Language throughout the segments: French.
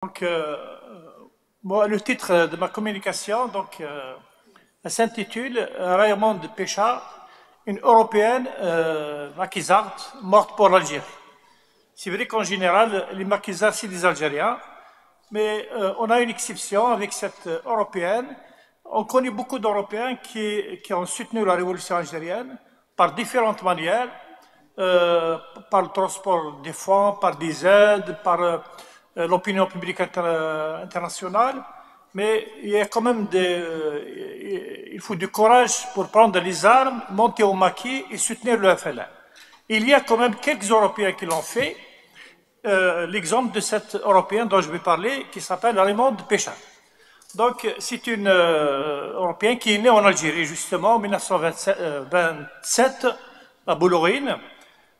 Donc, le titre de ma communication elle s'intitule Raymond de Pécha, une Européenne maquisarde morte pour l'Algérie. C'est vrai qu'en général, les maquisards, c'est des Algériens, mais on a une exception avec cette Européenne. On connaît beaucoup d'Européens qui ont soutenu la révolution algérienne par différentes manières, euh, par le transport des fonds, par des aides, par l'opinion publique internationale. Mais il y a quand même il faut du courage pour prendre les armes, monter au maquis et soutenir le FLN. Il y a quand même quelques Européens qui l'ont fait. L'exemple de cette Européenne dont je vais parler, qui s'appelle Raymond Pécha. Donc, c'est une Européenne qui est née en Algérie, justement, en 1927, à Boulorine.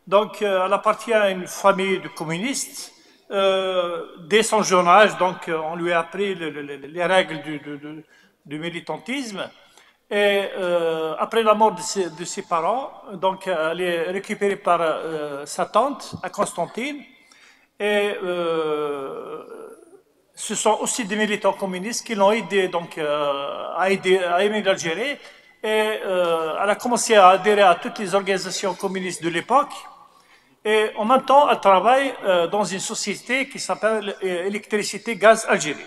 Donc, elle appartient à une famille de communistes. Dès son jeune âge, on lui a appris les règles du militantisme. Et après la mort de ses parents, donc elle est récupérée par sa tante à Constantine. Et ce sont aussi des militants communistes qui l'ont aidé à aimer l'Algérie. Et elle a commencé à adhérer à toutes les organisations communistes de l'époque. Et en même temps, elle travaille dans une société qui s'appelle Électricité Gaz Algérie.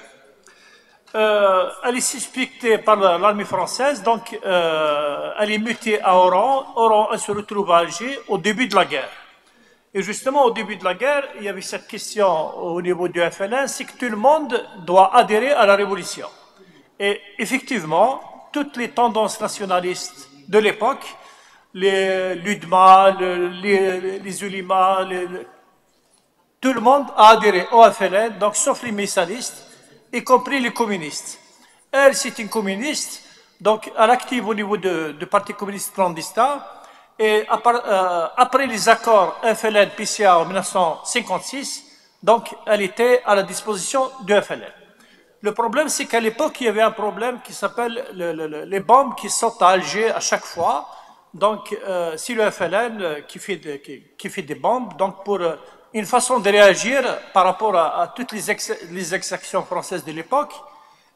Elle est suspectée par l'armée française, donc elle est mutée à Oran. Oran, elle se retrouve à Alger au début de la guerre. Et justement, au début de la guerre, il y avait cette question au niveau du FLN, c'est que tout le monde doit adhérer à la révolution. Et effectivement, toutes les tendances nationalistes de l'époque, les l'UDMA, les ULIMA, tout le monde a adhéré au FLN, donc sauf les messalistes, y compris les communistes. Elle, c'est une communiste, donc elle active au niveau du Parti communiste clandestin. Et après les accords FLN-PCA en 1956, donc elle était à la disposition du FLN. Le problème, c'est qu'à l'époque, il y avait un problème qui s'appelle les bombes qui sortent à Alger à chaque fois. Donc, si le FLN qui fait des bombes, donc pour une façon de réagir par rapport à toutes les exactions françaises de l'époque.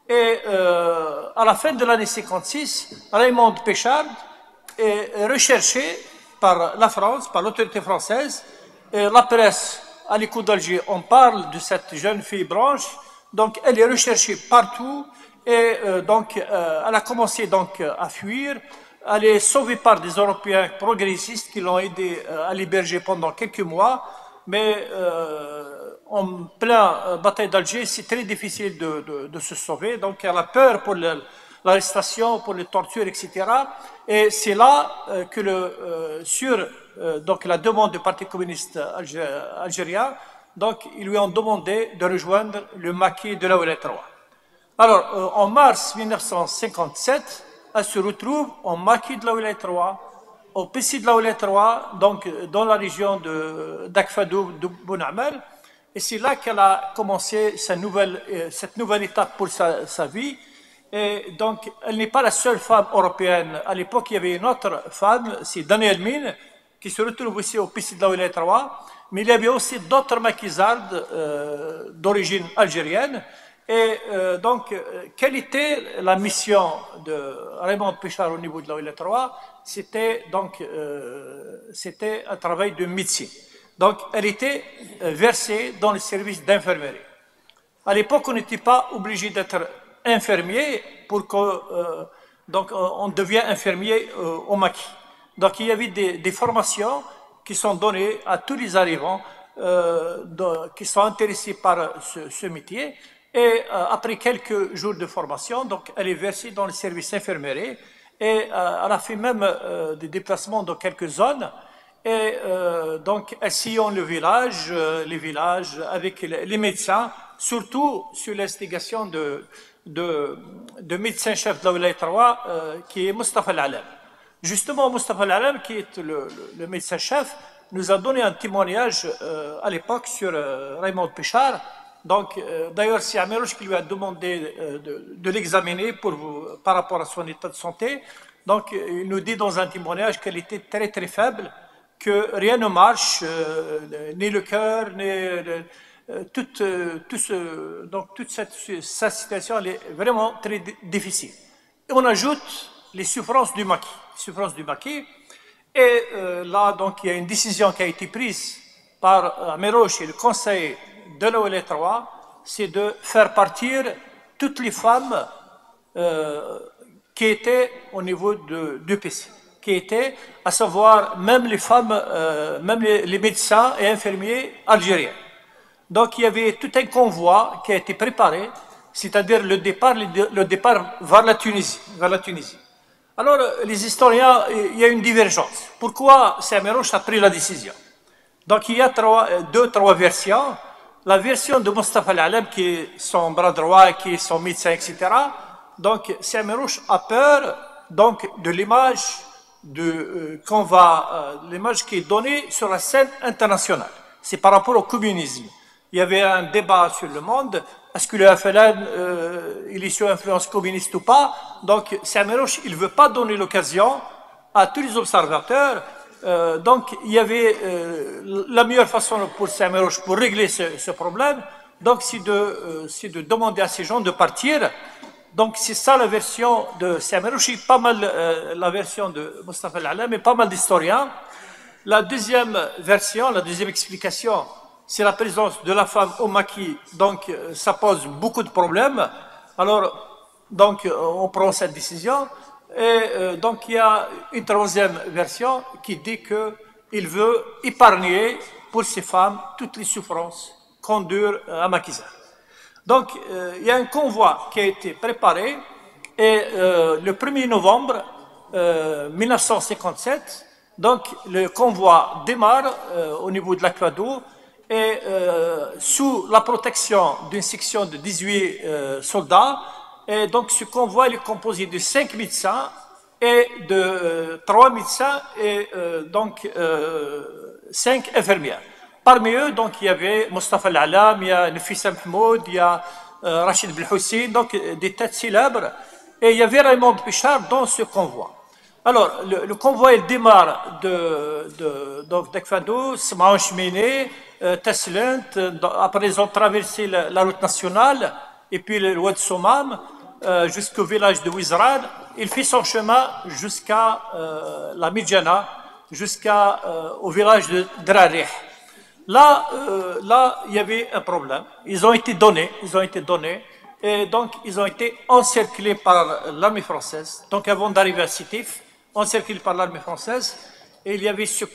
Et à la fin de l'année 56, Raymond Péchard est recherché par la France, par l'autorité française. Et la presse, à l'écoute d'Alger, on parle de cette jeune fille blanche. Donc, elle est recherchée partout. Et elle a commencé donc à fuir. Elle est sauvée par des Européens progressistes qui l'ont aidé à l'héberger pendant quelques mois. Mais en plein bataille d'Alger, c'est très difficile de se sauver. Donc, elle a peur pour l'arrestation, pour les tortures, etc. Et c'est là que donc la demande du Parti communiste algérien, donc ils lui ont demandé de rejoindre le maquis de la Ouellet 3. Alors, en mars 1957, elle se retrouve au maquis de la Ouellet 3, au PC de la Ouellet 3, donc dans la région d'Akfadou, de Bounamel. Et c'est là qu'elle a commencé cette nouvelle étape pour sa vie. Et donc, elle n'est pas la seule femme européenne. À l'époque, il y avait une autre femme, c'est Danielle Mine, qui se retrouve ici au PC de la Ouellet 3. Mais il y avait aussi d'autres maquisardes d'origine algérienne. Et quelle était la mission de Raymond Péchard au niveau de la Ouellet 3? C'était un travail de médecine. Donc, elle était versée dans le service d'infirmerie. À l'époque, on n'était pas obligé d'être infirmier pour on devient infirmier au maquis. Donc, il y avait des formations qui sont données à tous les arrivants qui sont intéressés par ce métier. Et après quelques jours de formation, donc elle est versée dans le service infirmerie et elle a fait même des déplacements dans quelques zones. Et donc elle sillonne les villages avec les médecins, surtout sur l'instigation de médecin-chef de la Ouellet 3 qui est Mustafa Al-Alam. Justement, Mustafa Al-Alam, qui est le médecin-chef, nous a donné un témoignage à l'époque sur Raymond Péchard. Donc, d'ailleurs, c'est Amirouche qui lui a demandé de l'examiner par rapport à son état de santé. Donc, il nous dit dans un témoignage qu'elle était très très faible, que rien ne marche, ni le cœur, toute cette situation elle est vraiment très difficile. Et on ajoute les souffrances du maquis. Et là, donc, il y a une décision qui a été prise par Améroche et le conseil de l'OL 3, c'est de faire partir toutes les femmes qui étaient au niveau du PC, qui étaient, à savoir même les femmes, même les médecins et infirmiers algériens. Donc il y avait tout un convoi qui a été préparé, c'est-à-dire le départ vers la Tunisie. Alors les historiens, il y a une divergence. Pourquoi Sameroche a pris la décision? Donc il y a trois versions. La version de Mustafa Al-Alam, qui est son bras droit, qui est son médecin, etc. Donc Sameroche a peur donc, de l'image l'image qui est donnée sur la scène internationale. C'est par rapport au communisme. Il y avait un débat sur le monde. Est-ce que le FLN il est sous influence communiste ou pas? Donc Sameroche, il ne veut pas donner l'occasion à tous les observateurs. Donc il y avait la meilleure façon pour Sameroche pour régler ce problème. Donc c'est de demander à ces gens de partir. Donc c'est ça la version de Sameroche, pas mal la version de Mustafa Al-Alam, mais pas mal d'historiens. La deuxième version, la deuxième explication, c'est la présence de la femme au maquis, donc ça pose beaucoup de problèmes. Alors, donc on prend cette décision, et donc il y a une troisième version qui dit qu'il veut épargner pour ces femmes toutes les souffrances qu'endure à Maquisard. Donc il y a un convoi qui a été préparé, et le 1er novembre 1957, donc le convoi démarre au niveau de l'Aquado, et sous la protection d'une section de 18 soldats. Et donc ce convoi est composé de 5 médecins et de 3 médecins et donc 5 infirmières. Parmi eux, donc, il y avait Mustafa Al-Alam, il y a Nafissa Mahmoud, il y a Rachid Belhoussin, donc des têtes célèbres, et il y avait Raymond Pichard dans ce convoi. Alors, le convoi il démarre d'Akfado, Smaon Cheminé, Tesselent, après ils ont traversé la route nationale et puis le Oued Sommam jusqu'au village de Ouizrad. Il fait son chemin jusqu'à la Midjana, jusqu'au village de Drarih. Là, il y avait un problème. Ils ont été donnés, et donc ils ont été encerclés par l'armée française. Donc avant d'arriver à Sétif, encerclés par l'armée française, et il y avait ce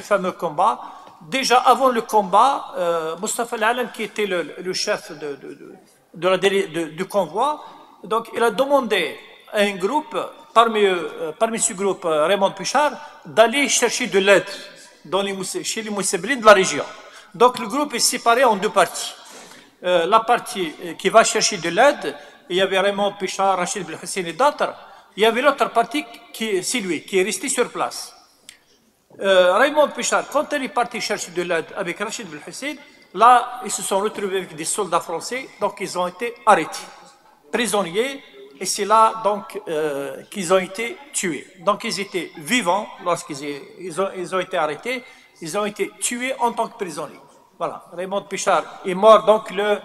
fameux combat. Déjà avant le combat, Mustafa Al-Alam, qui était le chef du convoi, donc il a demandé à un groupe, parmi ce groupe Raymond Pichard, d'aller chercher de l'aide chez les Mousseblines de la région. Donc le groupe est séparé en deux parties. La partie qui va chercher de l'aide, il y avait Raymond Pichard, Rachid Belhoussin et d'autres. Il y avait l'autre partie c'est lui, qui est resté sur place. Raymond Pichard, quand il est parti chercher de l'aide avec Rachid Belhoussin, là, ils se sont retrouvés avec des soldats français, donc ils ont été arrêtés, prisonniers, et c'est là donc qu'ils ont été tués. Donc ils étaient vivants lorsqu'ils ont été arrêtés, ils ont été tués en tant que prisonniers. Voilà, Raymond Pichard est mort le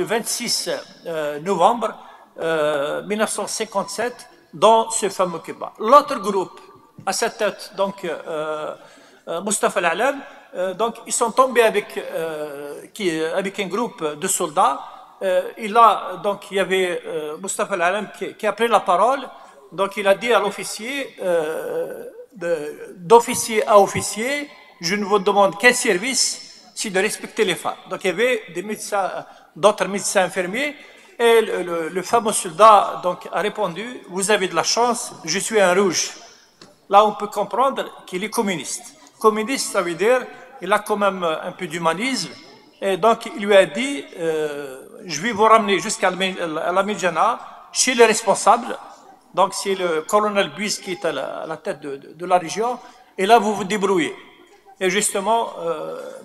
26 novembre 1957 dans ce fameux combat. L'autre groupe, à sa tête, donc Mustafa Al-Alam, donc ils sont tombés avec un groupe de soldats. Il y avait Mustafa Al-Alam qui a pris la parole. Donc il a dit à l'officier, d'officier à officier, je ne vous demande qu'un service, c'est de respecter les femmes. Donc il y avait d'autres médecins infirmiers, et le fameux soldat donc, a répondu, vous avez de la chance, je suis un rouge. Là on peut comprendre qu'il est communiste. Communiste, ça veut dire il a quand même un peu d'humanisme, et donc il lui a dit, je vais vous ramener jusqu'à la Midjana, chez les responsables, donc c'est le colonel Buis qui est à la tête de la région, et là vous vous débrouillez. Et justement,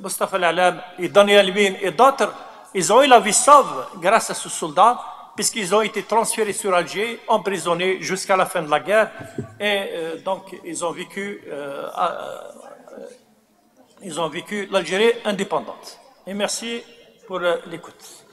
Mustafa Al-Alam et Daniel Min et d'autres, ils ont eu la vie sauve grâce à ce soldat, puisqu'ils ont été transférés sur Alger, emprisonnés jusqu'à la fin de la guerre, et donc ils ont vécu l'Algérie indépendante. Et merci pour l'écoute.